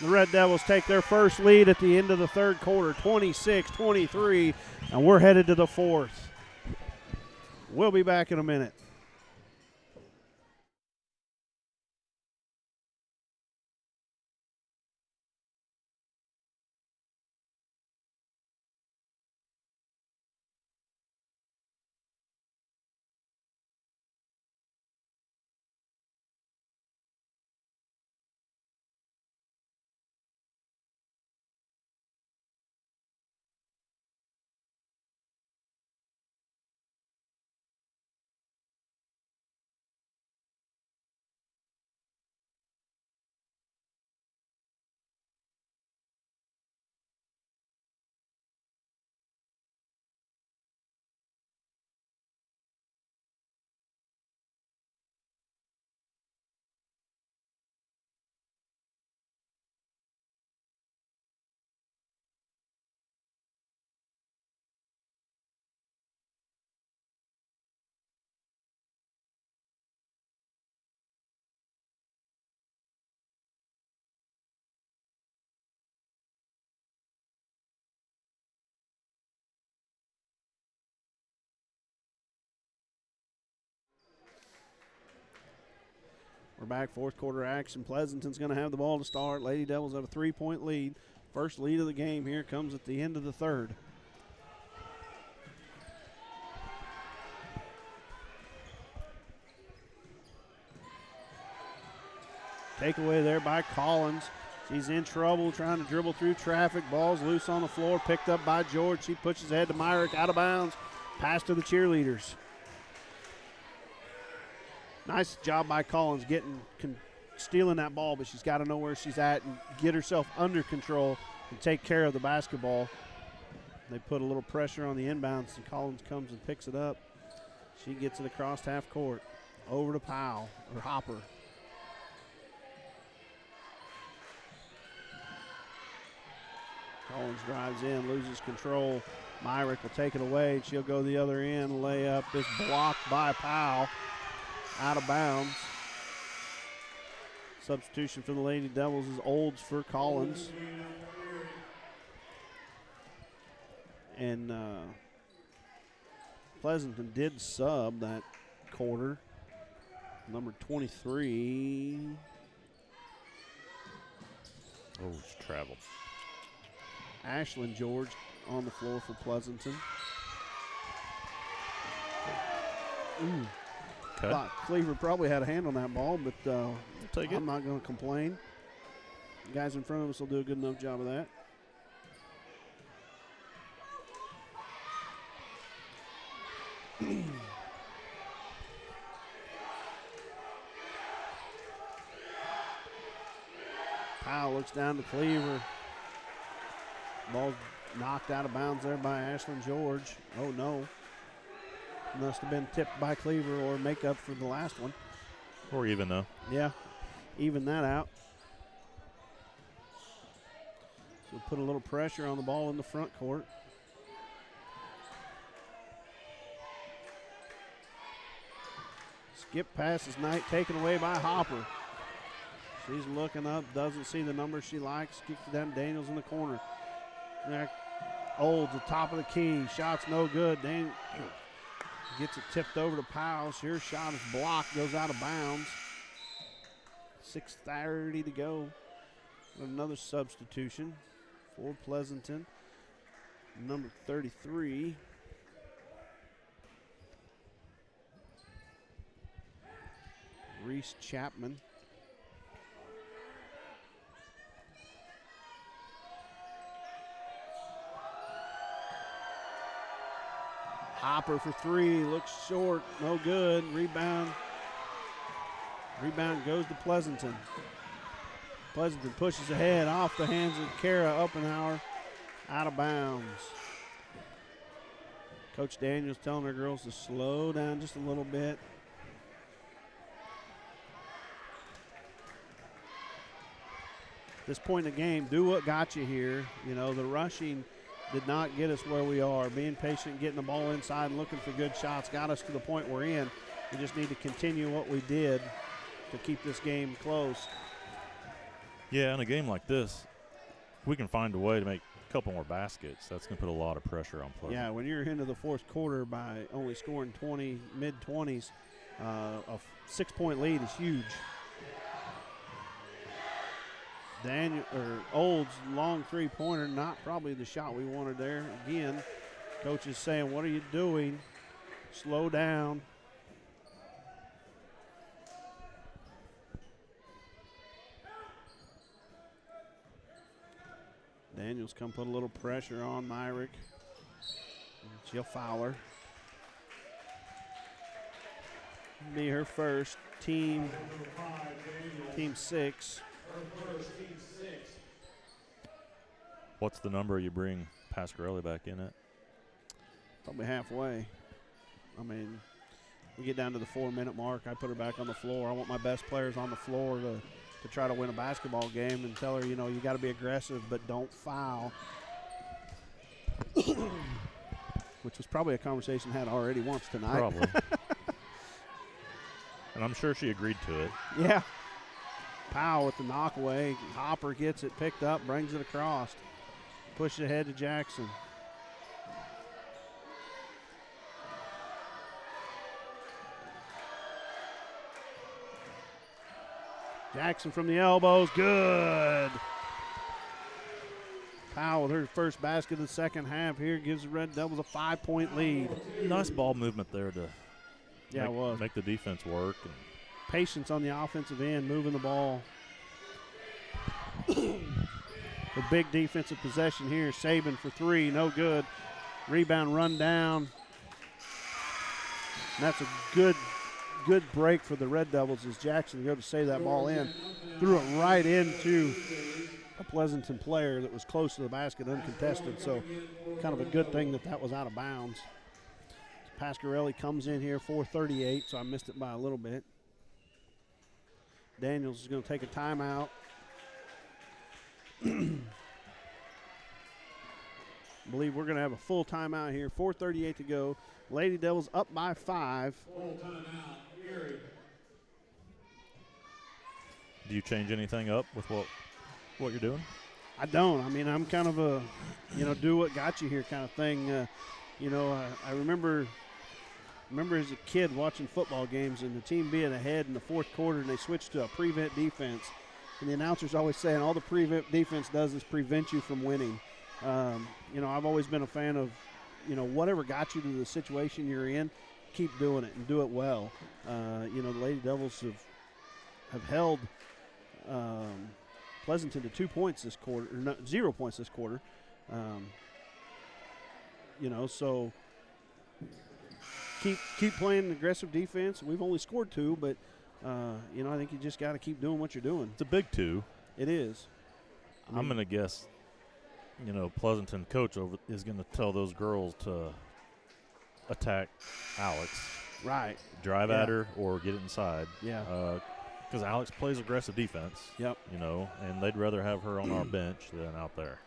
The Red Devils take their first lead at the end of the third quarter, 26-23, and we're headed to the fourth. We'll be back in a minute. We're back, fourth quarter action. Pleasanton's going to have the ball to start. Lady Devils have a 3-point lead. First lead of the game here comes at the end of the third. Takeaway there by Collins. She's in trouble trying to dribble through traffic. Ball's loose on the floor, picked up by George. She pushes ahead to Myrick, out of bounds. Pass to the cheerleaders. Nice job by Collins stealing that ball, but she's got to know where she's at and get herself under control and take care of the basketball. They put a little pressure on the inbounds, and Collins comes and picks it up. She gets it across half court. Over to Hopper. Collins drives in, loses control. Myrick will take it away. She'll go the other end. Layup is blocked by Powell. Out of bounds. Substitution for the Lady Devils is Olds for Collins. And Pleasanton did sub that quarter. Number 23. Oh, it's travel. Ashlyn George on the floor for Pleasanton. Ooh. Okay. Thought Cleaver probably had a hand on that ball, but take it. I'm not going to complain. The guys in front of us will do a good enough job of that. Powell looks down to Cleaver. Ball knocked out of bounds there by Ashlyn George. Oh, no. Must have been tipped by Cleaver or make up for the last one. Or even, though. Yeah, even that out. So put a little pressure on the ball in the front court. Skip pass is Knight, taken away by Hopper. She's looking up, doesn't see the number she likes. Kicks it down. Daniels in the corner. Olds, the top of the key. Shot's no good. Gets it tipped over to Powell. Her shot is blocked, goes out of bounds. 6:30 to go. Another substitution for Pleasanton. Number 33. Reese Chapman. Hopper for three, looks short, no good. Rebound goes to Pleasanton. Pleasanton pushes ahead off the hands of Kara Oppenhauer, out of bounds. Coach Daniels telling her girls to slow down just a little bit. This point in the game, do what got you here. You know, the rushing did not get us where we are. Being patient, getting the ball inside and looking for good shots got us to the point we're in. We just need to continue what we did to keep this game close. Yeah, in a game like this, if we can find a way to make a couple more baskets, that's going to put a lot of pressure on Pleasant. Yeah, when you're into the fourth quarter by only scoring mid-20s, a 6-point lead is huge. Olds long three-pointer, not probably the shot we wanted there. Again, coach is saying, what are you doing? Slow down. Daniels come put a little pressure on Myrick. She'll foul her. Be her first, team 6. What's the number you bring Pasquarelli back in at? Probably halfway. I mean, we get down to the 4-minute mark. I put her back on the floor. I want my best players on the floor to try to win a basketball game and tell her, you know, you got to be aggressive, but don't foul. Which was probably a conversation had already once tonight. Probably. And I'm sure she agreed to it. Yeah. Powell with the knockaway. Hopper gets it, picked up, brings it across. Push it ahead to Jackson. Jackson from the elbows, good. Powell with her first basket of the second half here gives the Red Devils a 5-point lead. Nice ball movement there to it was. Make the defense work. And patience on the offensive end, moving the ball. A big defensive possession here. Saban for three, no good. Rebound run down. And that's a good break for the Red Devils as Jackson go to save that ball in. Threw it right into a Pleasanton player that was close to the basket, uncontested. So kind of a good thing that was out of bounds. Pasquarelli comes in here, 4:38, so I missed it by a little bit. Daniels is going to take a timeout. I believe we're going to have a full timeout here. 4:38 to go. Lady Devils up by 5. Full timeout, Erie. do you change anything up with what you're doing? I don't. I mean, I'm kind of a, do what got you here kind of thing. I remember as a kid watching football games and the team being ahead in the fourth quarter and they switched to a prevent defense. And the announcer's always saying all the prevent defense does is prevent you from winning. I've always been a fan of, whatever got you to the situation you're in, keep doing it and do it well. The Lady Devils have held Pleasanton to 2 points this quarter, or 0 points this quarter. So keep playing aggressive defense. We've only scored 2, but I think you just got to keep doing what you're doing. It's a big 2. It is. I'm going to guess, Pleasanton coach is going to tell those girls to attack Alex. Right. Drive at her or get it inside. Yeah. Because Alex plays aggressive defense. Yep. And they'd rather have her on our bench than out there.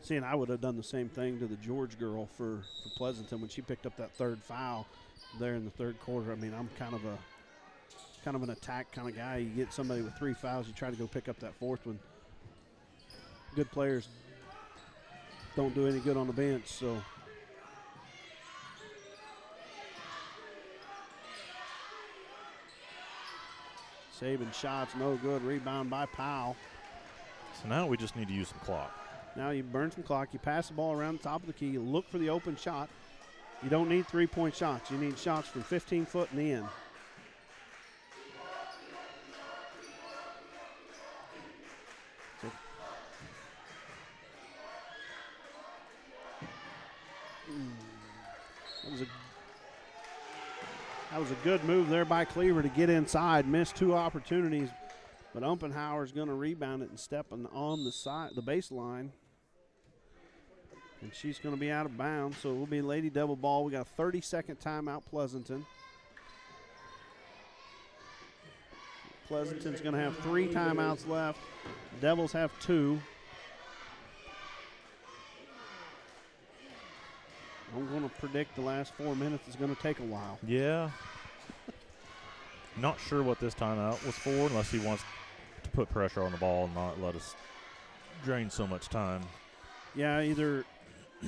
See, and I would have done the same thing to the George girl for Pleasanton when she picked up that third foul there in the third quarter. I mean, I'm kind of an attack kind of guy. You get somebody with 3 fouls, you try to go pick up that fourth one. Good players don't do any good on the bench, so. Saban shots, no good. Rebound by Powell. So now we just need to use some clock. Now you burn some clock. You pass the ball around the top of the key. You look for the open shot. You don't need 3-point shots. You need shots from 15 foot and in. That was a good move there by Cleaver to get inside. Missed 2 opportunities, but Umpenhauer's going to rebound it and step on the baseline. And she's going to be out of bounds, so it will be Lady Devil ball. We got a 30-second timeout, Pleasanton. Pleasanton's going to have 3 timeouts left. Devils have 2. I'm going to predict the last 4 minutes is going to take a while. Yeah. Not sure what this timeout was for unless he wants to put pressure on the ball and not let us drain so much time. Yeah, either, I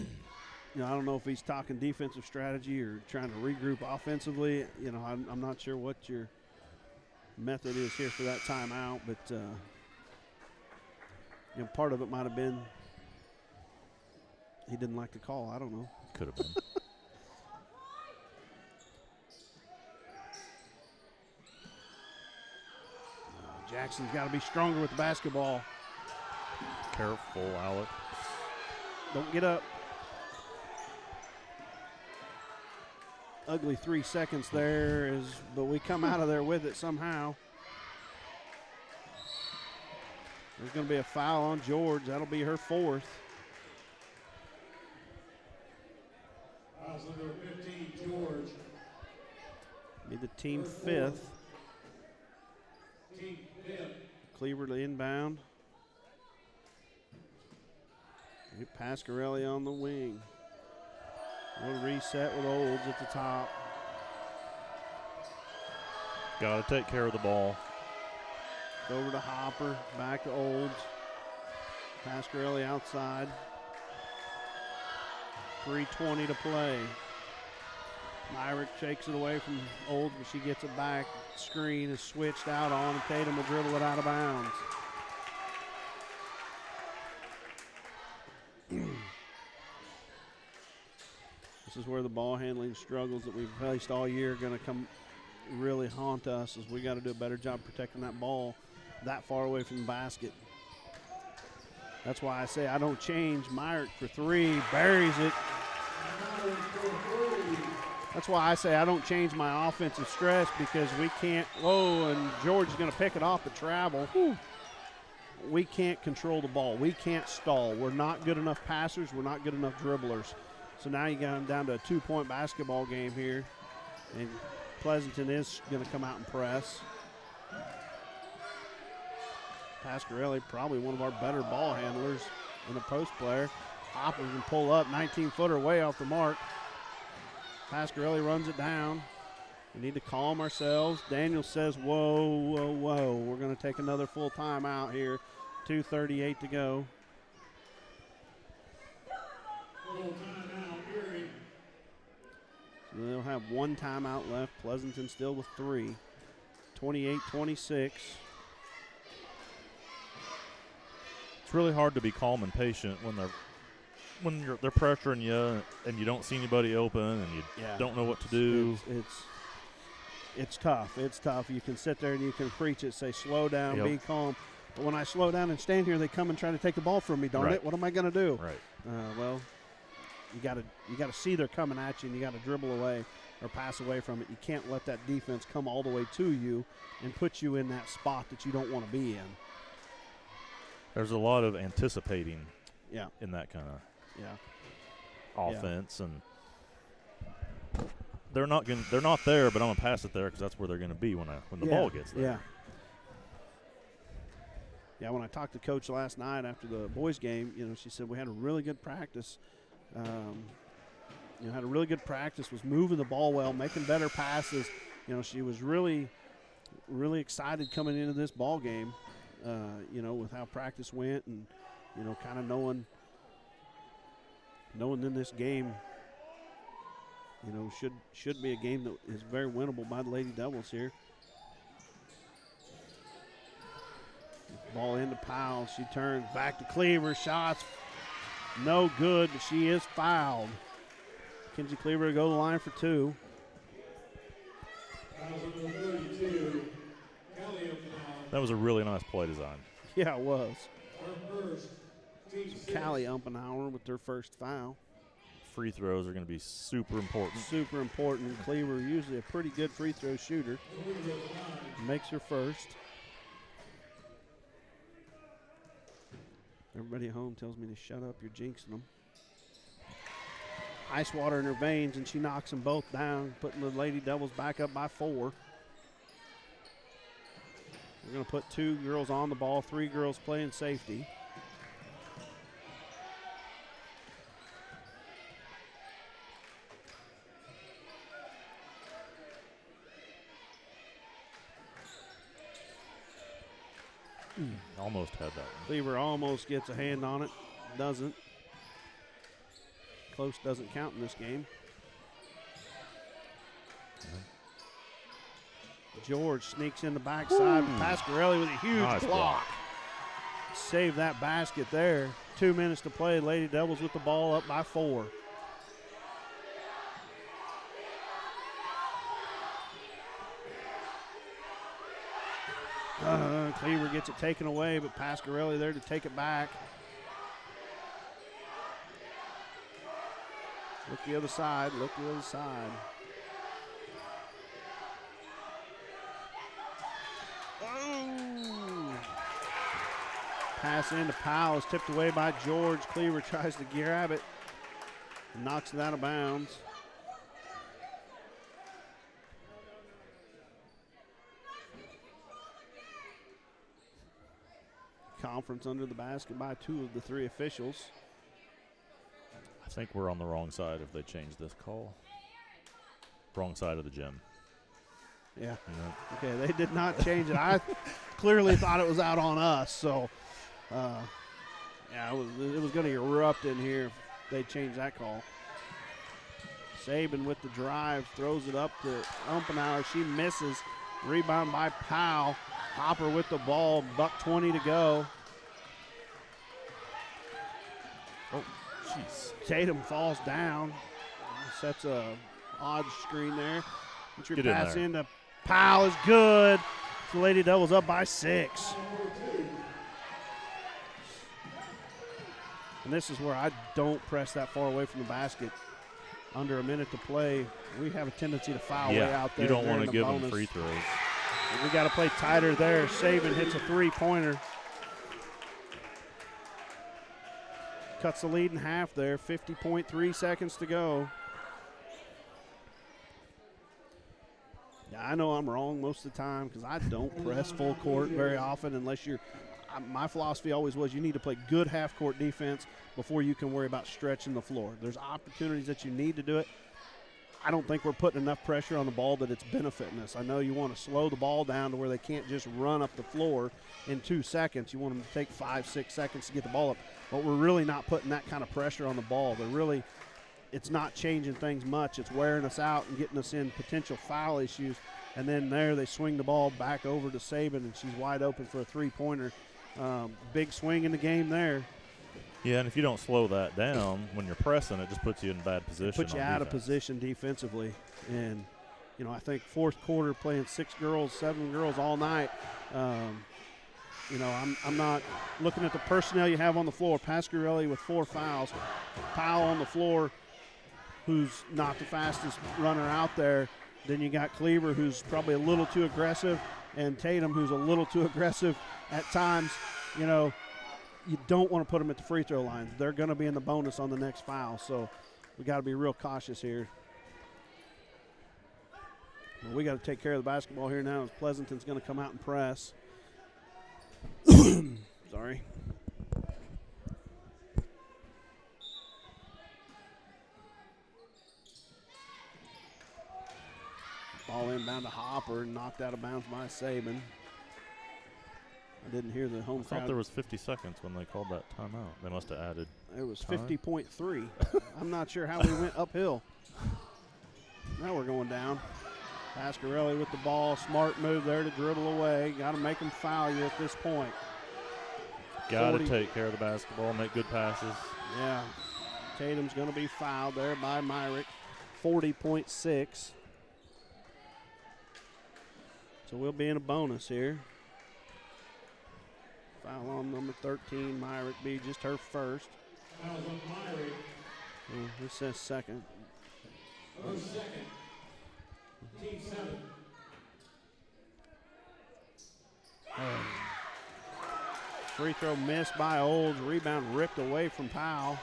don't know if he's talking defensive strategy or trying to regroup offensively. I'm not sure what your method is here for that timeout, but, part of it might have been he didn't like the call. I don't know. Could have been. Jackson's got to be stronger with the basketball. Careful, Alex. Don't get up. Ugly 3 seconds there, but we come out of there with it somehow. There's going to be a foul on George. That'll be her 4th. Fouls number 15, George. Be the team 5th. Team 5th. Cleaver to inbound. Pasquarelli on the wing. We'll reset with Olds at the top. Got to take care of the ball. Over to Hopper, back to Olds. Pasquarelli outside. 3:20 to play. Myrick shakes it away from Olds, but she gets it back. the screen is switched out on, and Tatum will dribble it out of bounds. This is where the ball handling struggles that we've faced all year are going to come really haunt us, as we got to do a better job protecting that ball that far away from the basket. That's why I say I don't change. Myrick for three, buries it. That's why I say I don't change my offensive stress, because we can't. Whoa, and George is going to pick it off the travel. Whew. We can't control the ball. We can't stall. We're not good enough passers. We're not good enough dribblers. So now you got them down to a 2-point basketball game here, and Pleasanton is going to come out and press. Pasquarelli, probably one of our better ball handlers in the post player. Hopper can pull up, 19-footer way off the mark. Pasquarelli runs it down. We need to calm ourselves. Daniel says, whoa, whoa, whoa. We're going to take another full timeout here. 2:38 to go. So they'll have one timeout left. Pleasanton still with 3. 28-26. It's really hard to be calm and patient when they're pressuring you and you don't see anybody open and you don't know what to do. It's tough. It's tough. You can sit there and you can preach it, say slow down, be calm. But when I slow down and stand here, they come and try to take the ball from me. Darn it! What am I going to do? Right. Well, you got to see they're coming at you, and you got to dribble away or pass away from it. You can't let that defense come all the way to you and put you in that spot that you don't want to be in. There's a lot of anticipating in that kind of offense, and they're not there, but I'm gonna pass it there because that's where they're gonna be when the ball gets there. Yeah, when I talked to Coach last night after the boys game, she said we had a really good practice. Had a really good practice, was moving the ball well, making better passes. She was really, really excited coming into this ball game. With how practice went, and kind of knowing in this game, should be a game that is very winnable by the Lady Devils here. Ball into Powell. She turns back to Cleaver. Shots no good, but she is fouled. Kenzie Cleaver to go to the line for 2. That was a really nice play design. Yeah, it was. Callie Umpenhauer with their first foul. Free throws are going to be super important. Super important. Cleaver, usually a pretty good free throw shooter, makes her first. Everybody at home tells me to shut up. You're jinxing them. Ice water in her veins, and she knocks them both down, putting the Lady Devils back up by 4. We're going to put 2 girls on the ball, 3 girls playing safety. Almost had that one. Cleaver almost gets a hand on it. Doesn't. Close doesn't count in this game. George sneaks in the backside. Pasquarelli with a huge block. Save that basket there. 2 minutes to play. Lady Devils with the ball up by 4. Cleaver gets it taken away, but Pasquarelli there to take it back. Look the other side. Look the other side. Oh! Pass into Powell is tipped away by George. Cleaver tries to grab it and knocks it out of bounds. Conference under the basket by 2 of the 3 officials. I think we're on the wrong side if they change this call. Wrong side of the gym. Yeah. Okay, they did not change it. I clearly thought it was out on us. So, it was going to erupt in here if they changed that call. Saban with the drive, throws it up to Umpenhauer. She misses. Rebound by Powell. Hopper with the ball, $1:20 to go. Oh, jeez. Tatum falls down. Sets a odd screen there. Get your Get in pass there. into Powell is good. The Lady Devils up by 6. And this is where I don't press that far away from the basket. Under a minute to play, we have a tendency to foul way out there. You don't want during to the give bonus. them free throws. And we got to play tighter there. Saban hits a 3-pointer. Cuts the lead in half there. 50.3 seconds to go. Yeah, I know I'm wrong most of the time because I don't press full court very often unless you're – my philosophy always was you need to play good half-court defense before you can worry about stretching the floor. There's opportunities that you need to do it. I don't think we're putting enough pressure on the ball that it's benefiting us. I know you want to slow the ball down to where they can't just run up the floor in 2 seconds. You want them to take 5-6 seconds to get the ball up. But we're really not putting that kind of pressure on the ball. They're really – it's not changing things much. It's wearing us out and getting us in potential foul issues. And then there they swing the ball back over to Saban, and she's wide open for a 3-pointer. Big swing in the game there. Yeah, and if you don't slow that down when you're pressing, it just puts you in bad position. Puts you out of position defensively. And, you know, I think fourth quarter playing 6 girls, 7 girls all night. You know, I'm not looking at the personnel you have on the floor. Pasquarelli with 4 fouls. Powell on the floor, who's not the fastest runner out there. Then you got Cleaver, who's probably a little too aggressive, and Tatum, who's a little too aggressive at times. You know, you don't want to put them at the free throw line. They're going to be in the bonus on the next foul, so we got to be real cautious here. Well, we got to take care of the basketball here now as Pleasanton's going to come out and press. Sorry. Ball inbound to Hopper, knocked out of bounds by Saban. I didn't hear the home crowd. I thought there was 50 seconds when they called that timeout. They must have added. It was 50.3. I'm not sure how we went uphill. Now we're going down. Pasquarelli with the ball. Smart move there to dribble away. Got to make them foul you at this point. Got to take care of the basketball, make good passes. Yeah. Tatum's going to be fouled there by Myrick. 40.6. So we'll be in a bonus here. Foul on number 13, Myrick be just her first. Fouls on Myrick. This says second. Her second. Team 7. Free throw missed by Olds. Rebound ripped away from Powell.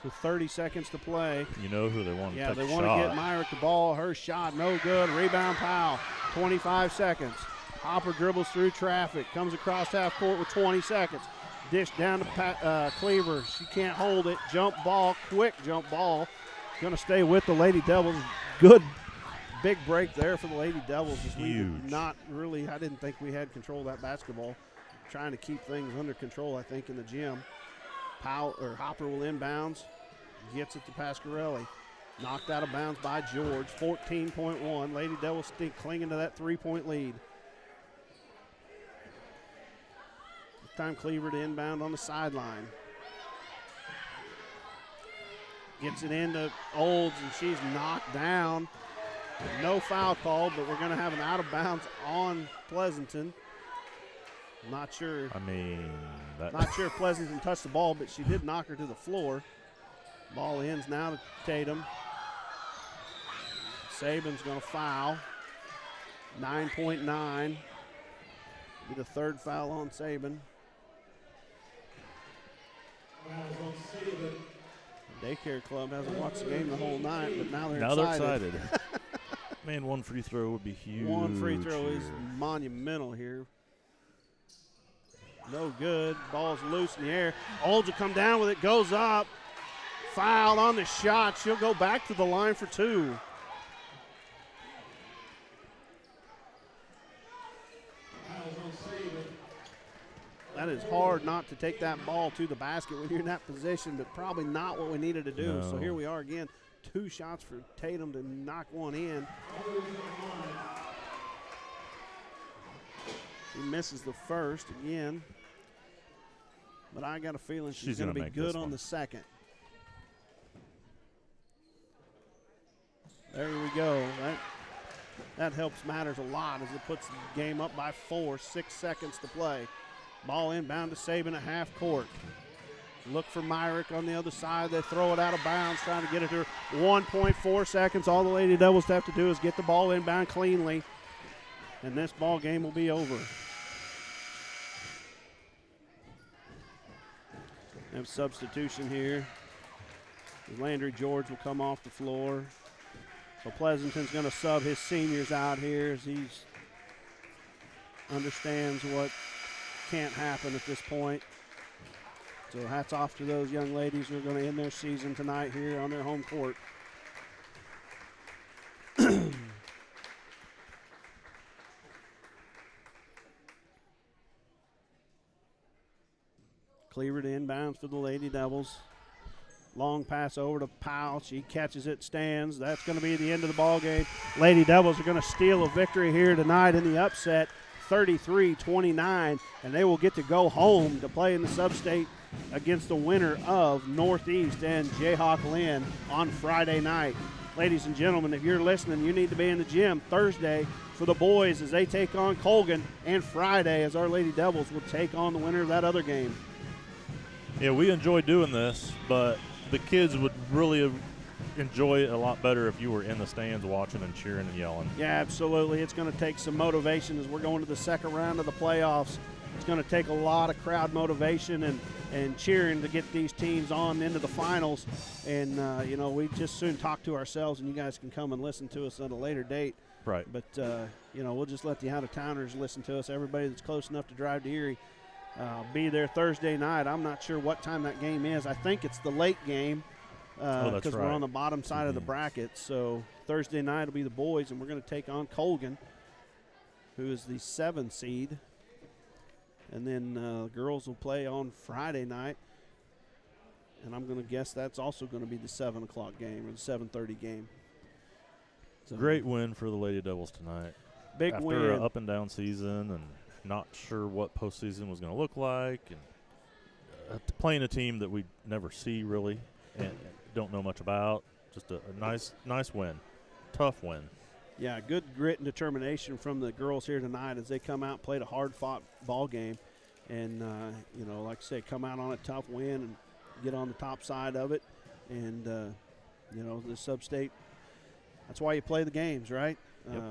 With 30 seconds to play. You know who they want to Yeah, take they a want to shot. get Myrick the ball. Her shot, no good. Rebound Powell. 25 seconds. Hopper dribbles through traffic. Comes across half court with 20 seconds. Dish down to Cleaver. She can't hold it. Jump ball, quick jump ball. Going to stay with the Lady Devils. Good big break there for the Lady Devils. Huge. Not really, I didn't think we had control of that basketball. Trying to keep things under control, I think, in the gym. Hopper will inbounds. Gets it to Pasquarelli. Knocked out of bounds by George. 14.1. Lady Devils clinging to that 3-point lead. This time Cleaver to inbound on the sideline. Gets it into Olds, and she's knocked down. No foul called, but we're going to have an out of bounds on Pleasanton. Not sure. Not sure if Pleasanton touched the ball, but she did knock her to the floor. Ball ends now to Tatum. Saban's going to foul. 9.9. Be the third foul on Saban. Fouls on Saban. Daycare club hasn't watched the game the whole night, but now they're excited. Man, one free throw would be huge. One free throw here. is monumental here. No good. Ball's loose in the air. Olds will come down with it. Goes up. Fouled on the shot. She'll go back to the line for 2. Fouls on Saban. That is hard not to take that ball to the basket when you're in that position, but probably not what we needed to do. No. So here we are again. 2 shots for Tatum to knock one in. He misses the first again. But I got a feeling she's going to be good on the second. There we go. That helps matters a lot as it puts the game up by 4, 6 seconds to play. Ball inbound to Saban at half court. Look for Myrick on the other side. They throw it out of bounds, trying to get it to her. 1.4 seconds. All the Lady Devils have to do is get the ball inbound cleanly, and this ball game will be over. Have substitution here. Landry George will come off the floor. So Pleasanton's going to sub his seniors out here as he understands what can't happen at this point. So hats off to those young ladies who are going to end their season tonight here on their home court. Cleaver to inbounds for the Lady Devils. Long pass over to Powell. She catches it, stands. That's going to be the end of the ball game. Lady Devils are going to steal a victory here tonight in the upset, 33-29, and they will get to go home to play in the sub-state against the winner of Northeast and Jayhawk Lynn on Friday night. Ladies and gentlemen, if you're listening, you need to be in the gym Thursday for the boys as they take on Colgan, and Friday as our Lady Devils will take on the winner of that other game. Yeah, we enjoy doing this, but the kids would really enjoy it a lot better if you were in the stands watching and cheering and yelling. Yeah, absolutely. It's going to take some motivation as we're going to the second round of the playoffs. It's going to take a lot of crowd motivation and cheering to get these teams on into the finals. And, we just soon talk to ourselves, and you guys can come and listen to us at a later date. Right. But, we'll just let the out-of-towners listen to us. Everybody that's close enough to drive to Erie, be there Thursday night. I'm not sure what time that game is. I think it's the late game because we're on the bottom side of the bracket. So Thursday night will be the boys, and we're going to take on Colgan, who is the 7 seed. And then girls will play on Friday night. And I'm going to guess that's also going to be the 7 o'clock game or the 7:30 game. So great win for the Lady Devils tonight. Big win. After an up-and-down season and not sure what postseason was going to look like, and playing a team that we never see really and don't know much about. Just a nice win, tough win. Yeah, good grit and determination from the girls here tonight as they come out and played a hard-fought ball game, and like I said, come out on a tough win and get on the top side of it, and the sub-state. That's why you play the games, right? Yep.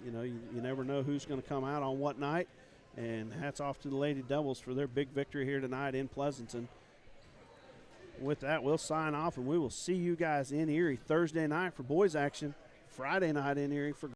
You never know who's going to come out on what night. And hats off to the Lady Devils for their big victory here tonight in Pleasanton. With that, we'll sign off, and we will see you guys in Erie Thursday night for boys action, Friday night in Erie for